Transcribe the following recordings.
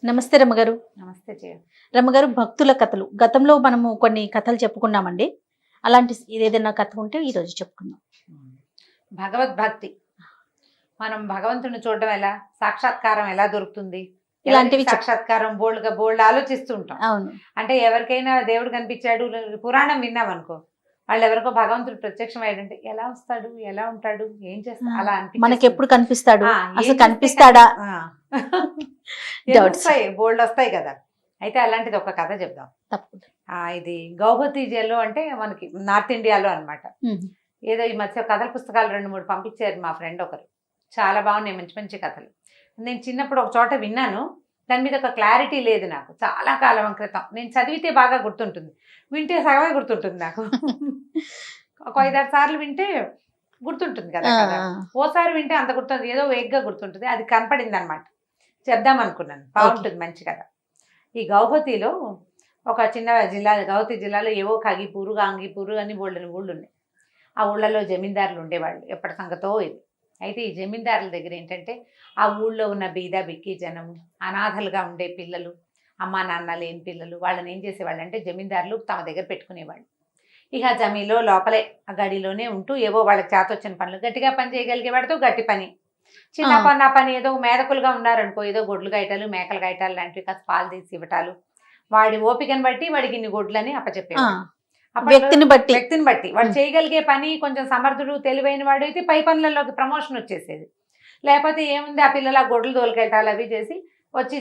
నమస్తే రమ్మగారు. నమస్తే జయ. రమ్మగారు, భక్తుల కథలు గతంలో మనము కొన్ని కథలు చెప్పుకున్నామండి. అలాంటి ఏదైనా కథ ఉంటే ఈరోజు చెప్పుకుందాం. భగవద్భక్తి. మనం భగవంతుని చూడడం ఎలా, సాక్షాత్కారం ఎలా దొరుకుతుంది, ఇలాంటివి సాక్షాత్కారం బోల్డ్ ఆలోచిస్తూ ఉంటాం. అవును. అంటే ఎవరికైనా దేవుడు కనిపించాడు, పురాణం విన్నాం అనుకో, వాళ్ళు ఎవరికో భగవంతుడు ప్రత్యక్షం అయ్యాడంటే ఎలా వస్తాడు, ఎలా ఉంటాడు, ఏం చేస్తాడు అలా మనకి ఎప్పుడు కనిపిస్తాడు, అసలు కనిపిస్తాడా, బోల్డ్ వస్తాయి కదా. అయితే అలాంటిది ఒక కథ చెప్దాం. తప్పకుండా. ఇది గౌహతి జైల్లో, అంటే మనకి నార్త్ ఇండియాలో అన్నమాట. ఏదో ఈ మధ్య కథల పుస్తకాలు 2-3 పంపించారు మా ఫ్రెండ్ ఒకరు. చాలా బాగున్నాయి, మంచి మంచి కథలు. నేను చిన్నప్పుడు ఒక చోట విన్నాను, దాని మీద ఒక క్లారిటీ లేదు నాకు. చాలా కాలం క్రితం నేను చదివితే బాగా గుర్తుంటుంది, వింటే సగమే గుర్తుంటుంది నాకు. ఒక 5-6 సార్లు వింటే గుర్తుంటుంది కదా కదా, ఓసారి వింటే అంత గుర్తుంది, ఏదో వేగ్గా గుర్తుంటుంది. అది కనపడింది అనమాట, చెప్దాం అనుకున్నాను. బాగుంటుంది, మంచి కథ. ఈ గౌహతిలో ఒక చిన్న జిల్లా, గౌహతి జిల్లాలో ఏవో ఖగీపూరు, గాంగీపూరు అని బోల్డని ఊళ్ళు ఉన్నాయి. ఆ ఊళ్ళలో జమీందారులు ఉండేవాళ్ళు, ఎప్పటి సంగతో ఇది. అయితే ఈ జమీందారుల దగ్గర ఏంటంటే, ఆ ఊళ్ళో ఉన్న బీద బిక్కి జనము, అనాథలుగా ఉండే పిల్లలు, అమ్మా నాన్న లేని పిల్లలు, వాళ్ళని ఏం చేసేవాళ్ళు అంటే జమీందారులు తమ దగ్గర పెట్టుకునేవాళ్ళు. ఇక జమీలో లోపలే ఆ గడిలోనే ఉంటూ ఏవో వాళ్ళకి చేతొచ్చిన పనులు, గట్టిగా పని చేయగలిగే వాడితో గట్టి పని, చిన్న పని పని, ఏదో మేదకులుగా ఉన్నారనుకో, ఏదో గొడ్లు గాయటాలు, మేకలు గాయటాలు లాంటివి, కాస్త పాలు తీసి ఇవ్వటాలు, వాడి ఓపికను బట్టి వాడికి ఇన్ని గొడ్లని అప్పచెప్పేవాడు. వ్యక్తిని బట్టి వాడు చేయగలిగే పని, కొంచెం సమర్థుడు తెలివైన వాడు అయితే పై పనులలోకి ప్రమోషన్ వచ్చేసేది. లేకపోతే ఏముంది, ఆ పిల్లల గొడ్లు తోలుకెళ్ళాలి అవి చేసి వచ్చి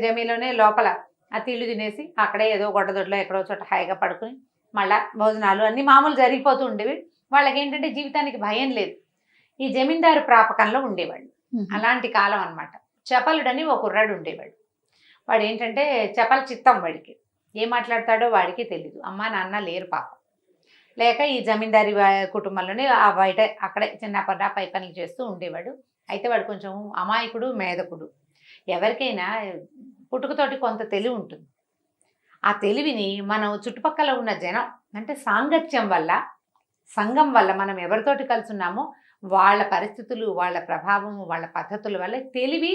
జమీలోనే లోపల ఆ తిళ్ళు తినేసి అక్కడే ఏదో గొడ్డదొడ్లో ఎక్కడో చోట హాయిగా పడుకుని మళ్ళా భోజనాలు అన్నీ మామూలు జరిగిపోతూ ఉండేవి. వాళ్ళకి ఏంటంటే జీవితానికి భయం లేదు, ఈ జమీందారు ప్రాపకంలో ఉండేవాళ్ళు. అలాంటి కాలం అనమాట. చపలుడని ఒక కుర్రాడు ఉండేవాడు. వాడు ఏంటంటే చపల చిత్తం, వాడికి ఏం మాట్లాడతాడో వాడికి తెలీదు. అమ్మ నాన్న లేరు పాపం, లేక ఈ జమీందారి కుటుంబంలోనే ఆ బయట అక్కడే చిన్న పై పనులు చేస్తూ ఉండేవాడు. అయితే వాడు కొంచెం అమాయకుడు, మేధకుడు. ఎవరికైనా పుట్టుకతోటి కొంత తెలివి ఉంటుంది. ఆ తెలివిని మనం చుట్టుపక్కల ఉన్న జనం, అంటే సాంగత్యం వల్ల, సంఘం వల్ల, మనం ఎవరితోటి కలిసి ఉన్నామో వాళ్ళ పరిస్థితులు, వాళ్ళ ప్రభావం, వాళ్ళ పద్ధతుల వల్ల తెలివి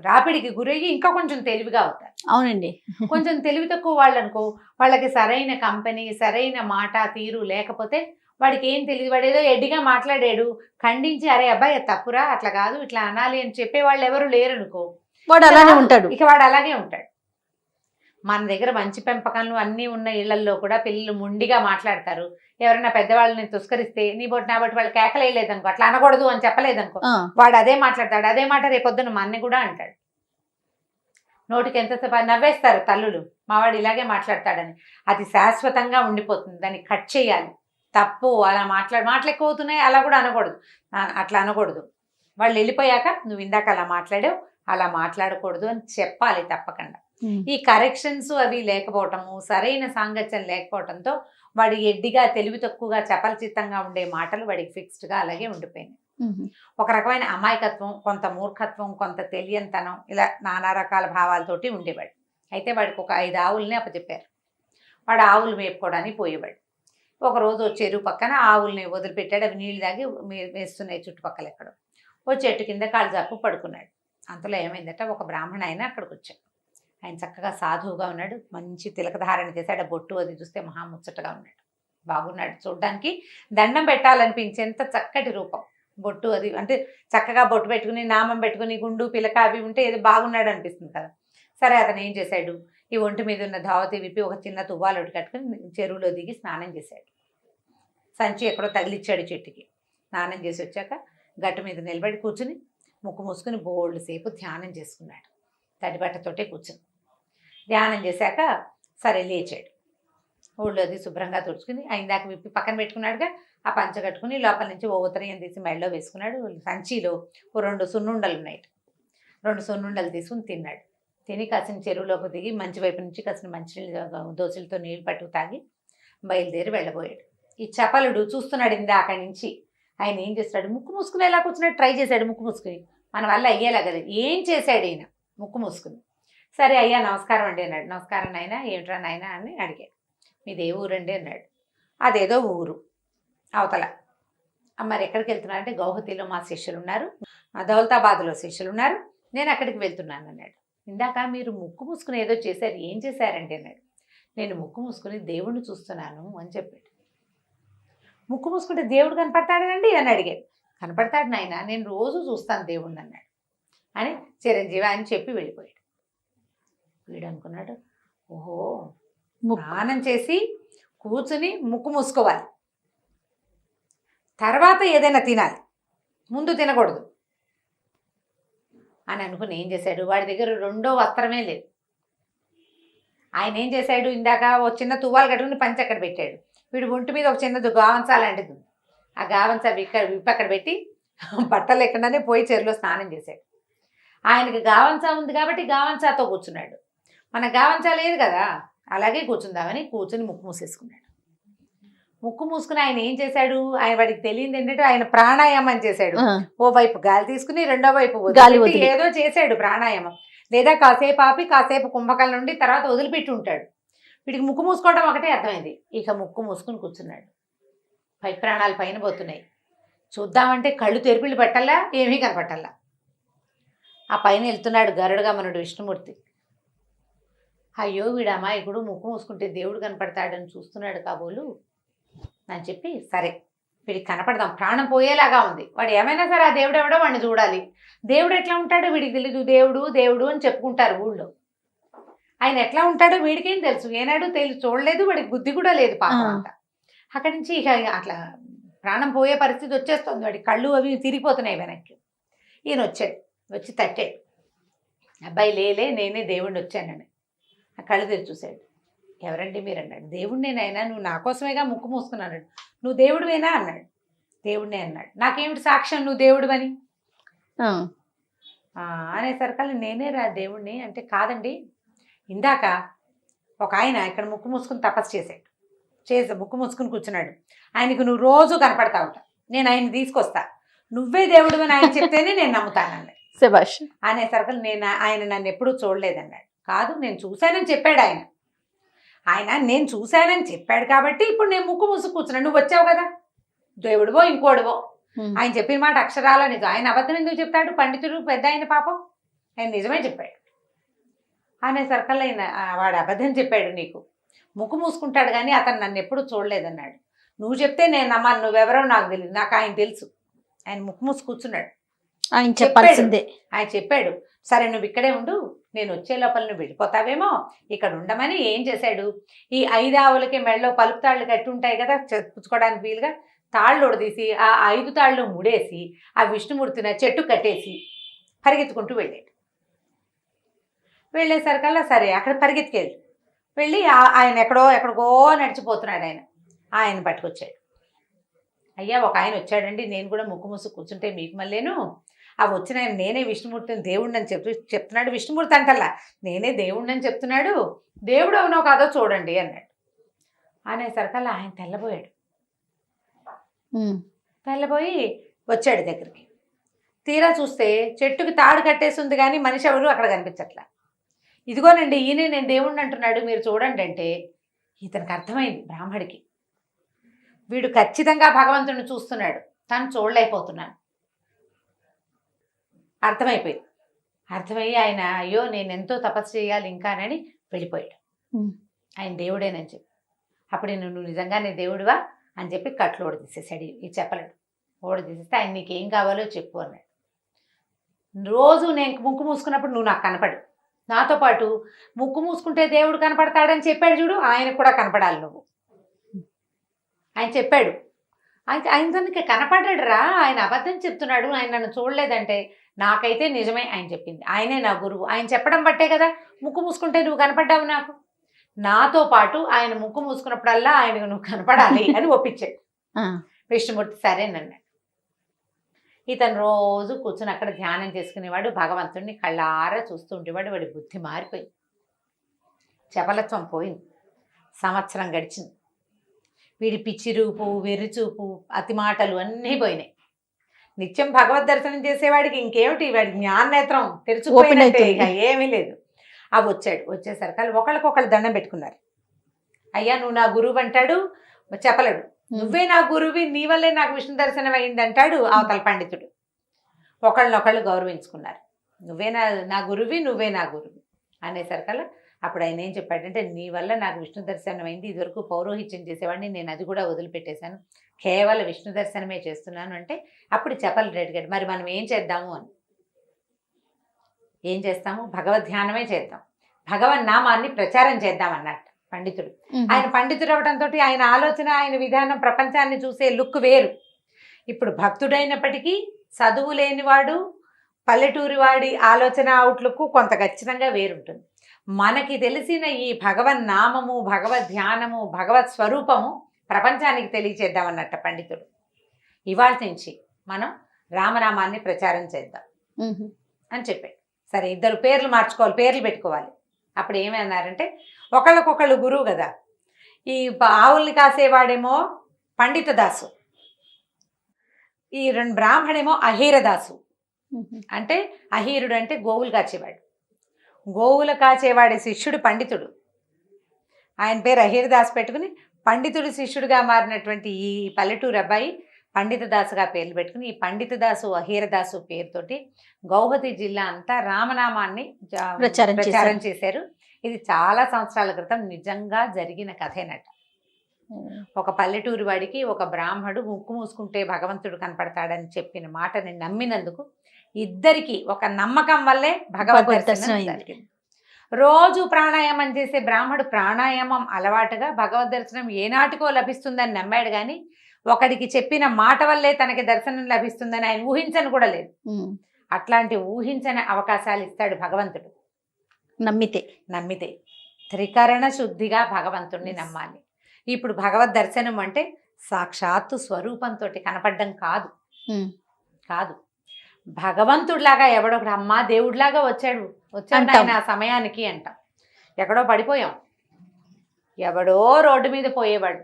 రాపిడికి గురయ్యి ఇంకా కొంచెం తెలివిగా అవుతారు. అవునండి. కొంచెం తెలివి తక్కువ వాళ్ళు అనుకో, వాళ్ళకి సరైన కంపెనీ, సరైన మాట తీరు లేకపోతే వాడికి ఏం తెలియదు. వాడు ఏదో ఎడ్డిగా మాట్లాడాడు, ఖండించి అరే అబ్బాయి తప్పురా, అట్లా కాదు ఇట్లా అనాలి అని చెప్పే వాళ్ళు ఎవరు లేరు అనుకో, వాడు అలానే ఉంటాడు. ఇక వాడు అలాగే ఉంటాడు. మన దగ్గర మంచి పెంపకాలు అన్నీ ఉన్న ఇళ్లల్లో కూడా పిల్లలు మొండిగా మాట్లాడతారు. ఎవరైనా పెద్దవాళ్ళని తుస్కరిస్తే నీ బొట్టు నా బట్టి వాళ్ళు కేకలేదనుకో, అట్లా అనకూడదు అని చెప్పలేదనుకో, వాడు అదే మాట్లాడతాడు. అదే మాట రేపొద్దున మా అన్ని కూడా అంటాడు. నోటికి ఎంతసేపు నవ్వేస్తారు తల్లులు, మావాడు ఇలాగే మాట్లాడతాడని. అది శాశ్వతంగా ఉండిపోతుంది, దాన్ని కట్ చేయాలి. తప్పు, అలా మాటలు ఎక్కువ అవుతున్నాయి, అలా కూడా అనకూడదు, అట్లా అనకూడదు. వాళ్ళు వెళ్ళిపోయాక నువ్వు ఇందాక అలా మాట్లాడావు, అలా మాట్లాడకూడదు అని చెప్పాలి తప్పకుండా. ఈ కరెక్షన్స్ అవి లేకపోవటము, సరైన సాంగత్యం లేకపోవటంతో వాడి ఎడ్డిగా, తెలివి తక్కువగా, చపలచిత్తంగా ఉండే మాటలు వాడికి ఫిక్స్డ్గా అలాగే ఉండిపోయినాయి. ఒక రకమైన అమాయకత్వం, కొంత మూర్ఖత్వం, కొంత తెలియనితనం, ఇలా నానా రకాల భావాలతోటి ఉండేవాడు. అయితే వాడికి ఒక 5 ఆవుల్ని అప్పచెప్పారు. వాడు ఆవులు మేపుకోవడానికి పోయేవాడు. ఒకరోజు చెరువు పక్కన ఆవుల్ని వదిలిపెట్టాడు. అవి నీళ్ళు తాగి వేస్తున్నాయి చుట్టుపక్కల ఎక్కడో. ఓ చెట్టు కింద కాళ్ళు జాపు పడుకున్నాడు. అంతలో ఏమైందట, ఒక బ్రాహ్మణ ఆయన అక్కడికి వచ్చాడు. ఆయన చక్కగా సాధువుగా ఉన్నాడు, మంచి తిలకధారణ చేశాడు. బొట్టు అది చూస్తే మహాముచ్చటగా ఉన్నాడు, బాగున్నాడు చూడ్డానికి, దండం పెట్టాలనిపించేంత చక్కటి రూపం. బొట్టు అది అంటే చక్కగా బొట్టు పెట్టుకుని, నామం పెట్టుకుని, గుండు పిలక అవి ఉంటే ఏదో బాగున్నాడు అనిపిస్తుంది కదా. సరే, అతను ఏం చేశాడు, ఈ ఒంటి మీద ఉన్న ధావతి విప్పి ఒక చిన్న తువ్వాలొటి కట్టుకుని చెరువులో దిగి స్నానం చేశాడు. సంచి ఎక్కడో తగిలిచ్చాడు చెట్టుకి. స్నానం చేసి వచ్చాక గట్టు మీద నిలబడి కూర్చుని ముక్కు మూసుకుని బోల్డ్ సేపు ధ్యానం చేసుకున్నాడు. తడిబట్టతోటే కూర్చుని ధ్యానం చేశాక సరే లేచాడు. ఊళ్ళో అది శుభ్రంగా తుడుచుకుని ఇందాక విప్పి పక్కన పెట్టుకున్నాడుగా, ఆ పంచ కట్టుకుని లోపల నుంచి ఓ ఉత్తరయం తీసి మెడలో వేసుకున్నాడు. సంచిలో ఓ 2 సున్నుండలు ఉన్నాయి, 2 సున్నుండలు తీసుకుని తిన్నాడు. తిని కాసిన చెరువులోకి దిగి మంచి వైపు నుంచి కాసిన మంచినీళ్ళు దోశలతో నీళ్ళు పట్టుకు తాగి బయలుదేరి వెళ్ళబోయాడు. ఈ చపలుడు చూస్తున్నాడు ఇందాక నుంచి. ఆయన ఏం చేస్తాడు, ముక్కు మూసుకుని ఎలా కూర్చున్నాడు, ట్రై చేశాడు ముక్కు మూసుకుని. మన వల్ల అయ్యేలా కదా, ఏం చేశాడు ఈయన, ముక్కు మూసుకుని. సరే అయ్యా నమస్కారం అండి అన్నాడు. నమస్కారం నాయనా, ఏమిట్రా నాయనా అని అడిగాడు. మీది ఏ ఊరండి అన్నాడు. అదేదో ఊరు అవతల. మరి ఎక్కడికి వెళ్తున్నారంటే, గౌహతిలో మా శిష్యులు ఉన్నారు, దౌలతాబాద్లో శిష్యులు ఉన్నారు, నేను అక్కడికి వెళ్తున్నాను అన్నాడు. ఇందాక మీరు ముక్కు మూసుకుని ఏదో చేశారు, ఏం చేశారంటే అన్నాడు. నేను ముక్కు మూసుకుని దేవుణ్ణి చూస్తున్నాను అని చెప్పాడు. ముక్కు మూసుకుంటే దేవుడు కనపడతాడండి అని అడిగాడు. కనపడతాడు నాయన, నేను రోజు చూస్తాను దేవుణ్ణి అన్నాడు. అని చిరంజీవి అని చెప్పి వెళ్ళిపోయాడు. వీడు అనుకున్నాడు, ఓహో స్నానం చేసి కూర్చుని ముక్కు మూసుకోవాలి, తర్వాత ఏదైనా తినాలి, ముందు తినకూడదు అని అనుకుని ఏం చేశాడు, వాడి దగ్గర రెండో వస్త్రమే లేదు. ఆయన ఏం చేశాడు, ఇందాక ఒక చిన్న తువ్వాలు కట్టుకుని పంచి అక్కడ పెట్టాడు. వీడు ఒంటి మీద ఒక చిన్నది గావంచా లాంటిది ఉంది. ఆ గావంచా విప్పి అక్కడ పెట్టి బట్టలు లేకుండానే పోయి చెరువులో స్నానం చేశాడు. ఆయనకి గావంచా ఉంది కాబట్టి గావంచాతో కూర్చున్నాడు. మన గావంచా లేదు కదా, అలాగే కూర్చుందామని కూర్చుని ముక్కు మూసేసుకున్నాడు. ముక్కు మూసుకుని ఆయన ఏం చేశాడు, ఆయన వాడికి తెలియదు ఏంటంటే ఆయన ప్రాణాయామం చేశాడు. ఓ వైపు గాలి తీసుకుని రెండో వైపు వదిలి ఏదో చేశాడు ప్రాణాయామం. లేదా కాసేపు ఆపి కాసేపు కుంభకం నుండి తర్వాత వదిలిపెట్టి ఉంటాడు. వీడికి ముక్కు మూసుకోవడం ఒకటే అర్థమైంది. ఇక ముక్కు మూసుకుని కూర్చున్నాడు. పై ప్రాణాలు పైన పోతున్నాయి. చూద్దామంటే కళ్ళు తెరిపిళ్ళు పెట్టల్లా, ఏమీ కనపట్టల్లా. ఆ పైన వెళ్తున్నాడు గరుడగమనుడు విష్ణుమూర్తి. అయ్యో వీడు అమాయకుడు, ముక్కు మూసుకుంటే దేవుడు కనపడతాడని చూస్తున్నాడు కాబోలు అని చెప్పి, సరే వీడికి కనపడదాం, ప్రాణం పోయేలాగా ఉంది, వాడు ఏమైనా సరే ఆ దేవుడు ఎవడో వాడిని చూడాలి. దేవుడు ఎట్లా ఉంటాడో వీడికి తెలీదు. దేవుడు దేవుడు అని చెప్పుకుంటారు ఊళ్ళో. ఆయన ఎట్లా ఉంటాడో వీడికేం తెలుసు, ఏనాడు చూడలేదు, వాడికి బుద్ధి కూడా లేదు పాపం అంట. అక్కడి నుంచి ఇక అట్లా ప్రాణం పోయే పరిస్థితి వచ్చేస్తుంది. వాడి కళ్ళు అవి తిరిగిపోతున్నాయి వెనక్కి. ఈయన వచ్చాడు, వచ్చి తట్టాడు. అబ్బాయి లేలే, నేనే దేవుణ్ణి వచ్చానని. ఆ కళ్ళు తెరిచి చూశాడు. ఎవరండి మీరు అన్నాడు. దేవుడినేనైనా, నువ్వు నా కోసమేగా ముక్కు మూసుకున్నాడు. నువ్వు దేవుడివేనా అన్నాడు. దేవుడినే అన్నాడు. నాకేమిటి సాక్ష్యం నువ్వు దేవుడివని అనేసరికల్లా నేనే రా దేవుడిని అంటే, కాదండి ఇందాక ఒక ఆయన ఇక్కడ ముక్కు మూసుకుని తపస్సు చేశాడు, ముక్కు మూసుకుని కూర్చున్నాడు. ఆయనకు నువ్వు రోజు కనపడతావుట, నేను ఆయన తీసుకొస్తా, నువ్వే దేవుడు అని ఆయన చెప్తేనే నేను నమ్ముతానన్నాడు. శభాష్. అనేసరికి ఆయన నన్ను ఎప్పుడూ చూడలేదన్నాడు. కాదు నేను చూశానని చెప్పాడు ఆయన నేను చూశానని చెప్పాడు కాబట్టి ఇప్పుడు నేను ముక్కు మూసుకు కూర్చున్నాను. నువ్వు వచ్చావు కదా, దేవుడివో ఇంకోడివో, ఆయన చెప్పిన మాట అక్షరాల నిజం. ఆయన అబద్ధం ఎందుకు చెప్తాడు, పండితుడు పెద్ద ఆయన పాపం, ఆయన నిజమే చెప్పాడు. అనేసరికల్లా ఆయన వాడు అబద్ధం చెప్పాడు, నీకు ముక్కు మూసుకుంటాడు కానీ అతను నన్ను ఎప్పుడు చూడలేదన్నాడు. నువ్వు చెప్తే నేను నమ్మాను, నువ్వెవరో నాకు తెలియదు, నాకు ఆయన తెలుసు. ఆయన ముక్కు మూసు కూర్చున్నాడు. ఆయన చెప్పాల్సిందే. ఆయన చెప్పాడు, సరే నువ్వు ఇక్కడే ఉండు, నేను వచ్చే లోపల నువ్వు వెళ్ళిపోతావేమో, ఇక్కడ ఉండమని ఏం చేశాడు, ఈ 5 ఆవులకి మెడలో పలుపు తాళ్ళు కట్టి ఉంటాయి కదా పుచ్చుకోవడానికి వీలుగా, తాళ్ళు ఉడదీసి ఆ 5 తాళ్ళు ముడేసి ఆ విష్ణుమూర్తిని చెట్టు కట్టేసి పరిగెత్తుకుంటూ వెళ్ళాడు. వెళ్ళేసరికల్లా సరే అక్కడ పరిగెత్తుకెళ్ళి వెళ్ళి ఆయన ఎక్కడికో నడిచిపోతున్నాడు. ఆయన పట్టుకొచ్చాడు. అయ్యా ఒక ఆయన వచ్చాడండి, నేను కూడా ముక్కు మూసు కూర్చుంటే మీకు మళ్ళీను ఆ వచ్చిన ఆయన నేనే విష్ణుమూర్తిని దేవుడిని అని చెప్తున్నాడు. విష్ణుమూర్తి అంటల్లా, నేనే దేవుడిని అని చెప్తున్నాడు, దేవుడు అవునో కాదో చూడండి అన్నాడు. అనేసరికల్లా ఆయన తెల్లబోయాడు. తెల్లబోయి వచ్చాడు దగ్గరికి. తీరా చూస్తే చెట్టుకి తాడు కట్టేసి ఉంది కానీ మనిషి ఎవరు అక్కడ కనిపించట్లా. ఇదిగోనండి ఈయనే నేను దేవుణ్ణి అంటున్నాడు, మీరు చూడండి అంటే ఇతనికి అర్థమైంది బ్రాహ్మడికి, వీడు ఖచ్చితంగా భగవంతుడిని చూస్తున్నాడు, తను చూడలేకపోతున్నాను అర్థమైపోయింది. అర్థమయ్యి ఆయన అయ్యో నేను ఎంతో తపస్సు చేయాలి ఇంకానని వెళ్ళిపోయాడు. ఆయన దేవుడేనని చెప్పి అప్పుడు నువ్వు నిజంగానే దేవుడివా అని చెప్పి కట్లు ఓడి తీసేసాడు. ఈ చెప్పలేడు ఓడి తీసేస్తే ఆయన నీకేం కావాలో చెప్పు అన్నాడు. రోజు నేను ముక్కు మూసుకున్నప్పుడు నువ్వు నాకు కనపడు, నాతో పాటు ముక్కు మూసుకుంటే దేవుడు కనపడతాడని చెప్పాడు చూడు, ఆయనకు కూడా కనపడాలి నువ్వు. ఆయన చెప్పాడు, ఆయన తనకి కనపడ్డాడు రా, ఆయన అబద్ధం చెప్తున్నాడు, ఆయన నన్ను చూడలేదంటే నాకైతే నిజమే ఆయన చెప్పింది, ఆయనే నా గురువు, ఆయన చెప్పడం బట్టే కదా ముక్కు మూసుకుంటే నువ్వు కనపడ్డావు నాకు, నాతో పాటు ఆయన ముక్కు మూసుకున్నప్పుడల్లా ఆయనకు నువ్వు కనపడాలి అని ఒప్పించాడు విష్ణుమూర్తి. సరేనన్నాడు. ఇతను రోజు కూర్చుని అక్కడ ధ్యానం చేసుకునేవాడు, భగవంతుడిని కళ్ళారా చూస్తూ ఉండేవాడు. వాడి బుద్ధి మారిపోయింది, చపలత్వం పోయింది. సంవత్సరం గడిచింది. వీడి పిచ్చి రూపు, వెర్రి చూపు, అతి మాటలు అన్నీ పోయినాయి. నిత్యం భగవద్ దర్శనం చేసేవాడికి ఇంకేమిటి, వాడికి జ్ఞాననేత్రం తెరుచుకుపోయినట్టే, ఇక ఏమీ లేదు. అవి వచ్చేసరికి ఒకళ్ళకొకళ్ళు దండం పెట్టుకున్నారు. అయ్యా నువ్వు నా గురువు అంటాడు చెప్పలేడు, నువ్వే నా గురువి, నీ వల్లే నాకు విష్ణు దర్శనం అయింది అంటాడు అవతల పండితుడు. ఒకళ్ళనొకళ్ళు గౌరవించుకున్నారు. నువ్వే నా గురువి, నువ్వే నా గురువి అనేసరికల్లా అప్పుడు ఆయన ఏం చెప్పాడంటే, నీ వల్ల నాకు విష్ణు దర్శనం అయింది, ఇదివరకు పౌరోహిత్యం చేసేవాడిని, నేను అది కూడా వదిలిపెట్టేశాను, కేవలం విష్ణు దర్శనమే చేస్తున్నాను అంటే అప్పుడు చెప్పలు రెడ్డి మరి మనం ఏం చేద్దాము అని. ఏం చేస్తాము? భగవద్ ధ్యానమే చేద్దాం, భగవన్ నామాన్ని ప్రచారం చేద్దాం అన్నట్టు పండితుడు. ఆయన పండితుడు అవడంతో ఆయన ఆలోచన, ఆయన విధానం, ప్రపంచాన్ని చూసే లుక్ వేరు. ఇప్పుడు భక్తుడైనప్పటికీ చదువు లేనివాడు, పల్లెటూరి వాడి ఆలోచన అవుట్లుక్ కొంత ఖచ్చితంగా వేరుంటుంది. మనకి తెలిసిన ఈ భగవన్ నామము, భగవద్ ధ్యానము, భగవత్ స్వరూపము ప్రపంచానికి తెలియచేద్దామన్నట్ట పండితుడు. ఇవాళ నుంచి మనం రామనామాన్ని ప్రచారం చేద్దాం అని చెప్పాడు. సరే, ఇద్దరు పేర్లు మార్చుకోవాలి, పేర్లు పెట్టుకోవాలి. అప్పుడు ఏమన్నారంటే, ఒకళ్ళకొకళ్ళు గురువు కదా. ఈ ఆవుల్ని కాసేవాడేమో పండితదాసు, ఈ రెండు బ్రాహ్మణేమో అహీరదాసు. అంటే అహీరుడు అంటే గోవులు కాచేవాడు, గోవులు కాచేవాడి శిష్యుడు పండితుడు. ఆయన పేరు అహీరదాసు పెట్టుకుని పండితుడు శిష్యుడిగా మారినటువంటి ఈ పల్లెటూరు అబ్బాయి పండితదాసుగా పేర్లు పెట్టుకుని ఈ పండితదాసు అహీరదాసు పేరుతోటి గౌహతి జిల్లా అంతా రామనామాన్ని ప్రచారం చేశారు. ఇది చాలా సంవత్సరాల క్రితం నిజంగా జరిగిన కథేనట. ఒక పల్లెటూరు వాడికి ఒక బ్రాహ్మడు ముక్కు మూసుకుంటే భగవంతుడు కనపడతాడని చెప్పిన మాటని నమ్మినందుకు ఇద్దరికి ఒక నమ్మకం వల్లే భగవద్ దర్శనం జరిగింది. రోజు ప్రాణాయామం చేసే బ్రాహ్మడు ప్రాణాయామం అలవాటుగా భగవద్ దర్శనం ఏనాటికో లభిస్తుందని నమ్మాడు, కానీ ఒకడికి చెప్పిన మాట వల్లే తనకి దర్శనం లభిస్తుందని ఆయన ఊహించను కూడా లేదు. అట్లాంటి ఊహించని అవకాశాలు ఇస్తాడు భగవంతుడు నమ్మితే. త్రికరణ శుద్ధిగా భగవంతుడిని నమ్మాలి. ఇప్పుడు భగవద్ దర్శనం అంటే సాక్షాత్తు స్వరూపంతో కనపడడం కాదు, భగవంతుడిలాగా ఎవడొకడు అమ్మా దేవుడిలాగా వచ్చాడు ఆయన ఆ సమయానికి అంటాం. ఎక్కడో పడిపోయాం, ఎవడో రోడ్డు మీద పోయేవాడు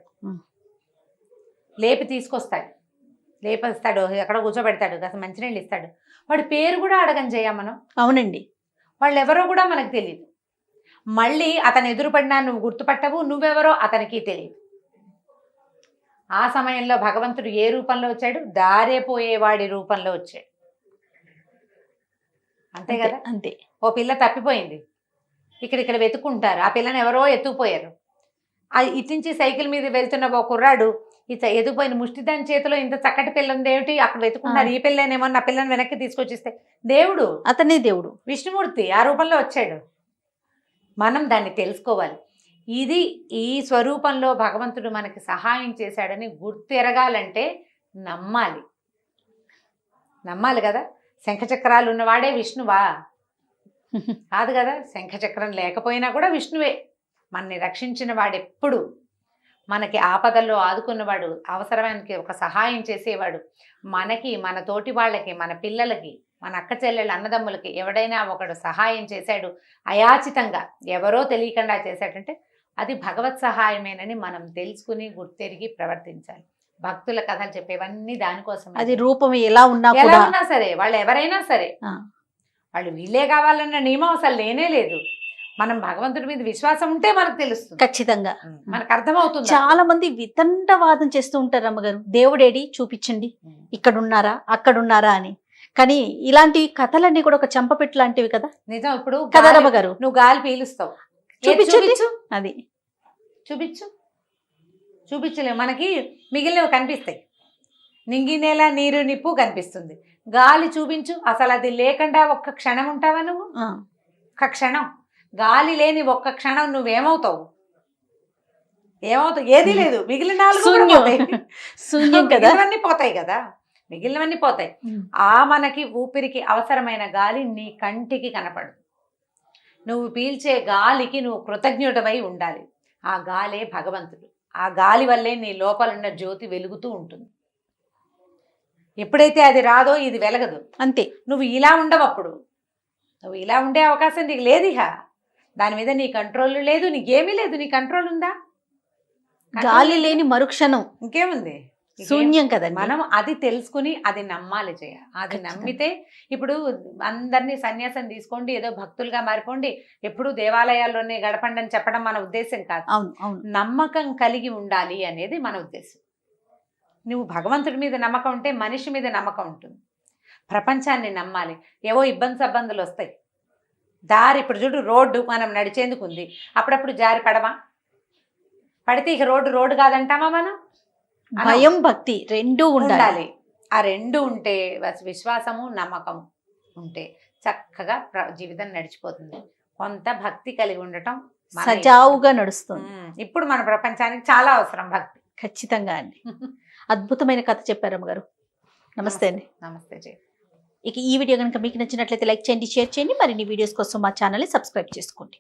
లేపి తీసుకొస్తాడు, లేపేస్తాడు, ఎక్కడో కూర్చోబెడతాడు, కాస్త మంచినీళ్ళు ఇస్తాడు, వాడి పేరు కూడా అడగని చేయం మనం. అవునండి, వాళ్ళు ఎవరో కూడా మనకు తెలియదు. మళ్ళీ అతను ఎదురుపడినా నువ్వు గుర్తుపట్టవు, నువ్వెవరో అతనికి తెలియదు. ఆ సమయంలో భగవంతుడు ఏ రూపంలో వచ్చాడు? దారే పోయేవాడి రూపంలో వచ్చాడు. అంతే కదా. అంతే. ఓ పిల్ల తప్పిపోయింది, ఇక్కడ వెతుక్కుంటారు, ఆ పిల్లని ఎవరో ఎత్తుకుపోయారు. ఇటు నుంచి సైకిల్ మీద వెళ్తున్న ఓ కుర్రాడు ఎదుగుపోయిన ముష్టి దాని చేతిలో ఇంత చక్కటి పిల్ల ఉంది ఏమిటి, అక్కడ వెతుకున్నారు, ఈ పిల్లనేమో నా పిల్లని వెనక్కి తీసుకొచ్చిస్తే దేవుడు, అతనే దేవుడు, విష్ణుమూర్తి ఆ రూపంలో వచ్చాడు. మనం దాన్ని తెలుసుకోవాలి. ఇది ఈ స్వరూపంలో భగవంతుడు మనకి సహాయం చేశాడని గుర్తెరగాలంటే నమ్మాలి కదా. శంఖచక్రాలు ఉన్నవాడే విష్ణువా? కాదు కదా. శంఖచక్రం లేకపోయినా కూడా విష్ణువే. మనని రక్షించిన వాడెప్పుడు, మనకి ఆపదల్లో ఆదుకున్నవాడు, అవసరానికి ఒక సహాయం చేసేవాడు, మనకి, మన తోటి వాళ్ళకి, మన పిల్లలకి, మన అక్క చెల్లెళ్ళ అన్నదమ్ములకి ఎవడైనా ఒకడు సహాయం చేశాడు అయాచితంగా, ఎవరో తెలియకుండా చేశాడంటే అది భగవత్ సహాయమేనని మనం తెలుసుకుని గుర్తెరిగి ప్రవర్తించాలి. భక్తుల కథలు చెప్పేవన్నీ దానికోసం. అది రూపం ఎలా ఉన్నా సరే, వాళ్ళు ఎవరైనా సరే, వాళ్ళు వీళ్ళే కావాలన్న నియమం అసలు లేనే లేదు. మనం భగవంతుడి మీద విశ్వాసం ఉంటే మనకు తెలుస్తుంది, ఖచ్చితంగా మనకు అర్థమవుతుంది. చాలా మంది వితండవాదం చేస్తూ ఉంటారు, అమ్మగారు దేవుడేడి చూపించండి, ఇక్కడున్నారా అక్కడున్నారా అని. కానీ ఇలాంటి కథలన్నీ కూడా ఒక చంపపెట్టు లాంటివి కదా. నిజం. ఇప్పుడు కదా రమ్మగారు, నువ్వు గాలి పీలుస్తావు, చూపించు, అది చూపించలే, మనకి మిగిలినవి కనిపిస్తాయి. నింగి నేల నీరు నిప్పు కనిపిస్తుంది, గాలి చూపించు, అసలు అది లేకుండా ఒక్క క్షణం ఉంటావా నువ్వు? ఒక్క క్షణం గాలి లేని ఒక్క క్షణం నువ్వేమవుతావు? ఏది లేదు, మిగిలిన శూన్యం కదా, పోతాయి కదా, మిగిలినవన్నీ పోతాయి. మనకి ఊపిరికి అవసరమైన గాలి నీ కంటికి కనపడు. నువ్వు పీల్చే గాలికి నువ్వు కృతజ్ఞుడవై ఉండాలి. ఆ గాలే భగవంతుడు. ఆ గాలి వల్లే నీ లోపల ఉన్న జ్యోతి వెలుగుతూ ఉంటుంది. ఎప్పుడైతే అది రాదో ఇది వెలగదు. అంతే. నువ్వు ఇలా ఉండవు, అప్పుడు నువ్వు ఇలా ఉండే అవకాశం నీకు లేదు. ఇక దాని మీద నీ కంట్రోల్ లేదు, నీకేమీ లేదు. నీ కంట్రోల్ ఉందా? గాలి లేని మరుక్షణం ఇంకేముంది? శూన్యం కదా. మనం అది తెలుసుకుని అది నమ్మాలి. అది నమ్మితే, ఇప్పుడు అందరినీ సన్యాసం తీసుకోండి, ఏదో భక్తులుగా మారిపోండి, ఎప్పుడు దేవాలయాల్లోనే గడపండి అని చెప్పడం మన ఉద్దేశం కాదు. నమ్మకం కలిగి ఉండాలి అనేది మన ఉద్దేశం. నువ్వు భగవంతుడి మీద నమ్మకం ఉంటే మనిషి మీద నమ్మకం ఉంటుంది. ప్రపంచాన్ని నమ్మాలి. ఏవో ఇబ్బందులు వస్తాయి. దారి ఇప్పుడు చూడు, రోడ్డు మనం నడిచేందుకు ఉంది, అప్పుడప్పుడు జారి పడమా? పడితే ఇక రోడ్డు కాదంటామా మనం? భయం భక్తి రెండూ ఉండాలి. ఆ రెండు ఉంటే, విశ్వాసము నమ్మకం ఉంటే చక్కగా జీవితం నడిచిపోతుంది. కొంత భక్తి కలిగి ఉండటం సజావుగా నడుస్తుంది. ఇప్పుడు మన ప్రపంచానికి చాలా అవసరం భక్తి. ఖచ్చితంగా అండి. అద్భుతమైన కథ చెప్పారు అమ్మగారు. నమస్తే అండి. నమస్తే జయ. ఇక ఈ వీడియో కనుక మీకు నచ్చినట్లయితే లైక్ చేయండి, షేర్ చేయండి. మరిన్ని వీడియోస్ కోసం మా ఛానల్ని సబ్స్క్రైబ్ చేసుకోండి.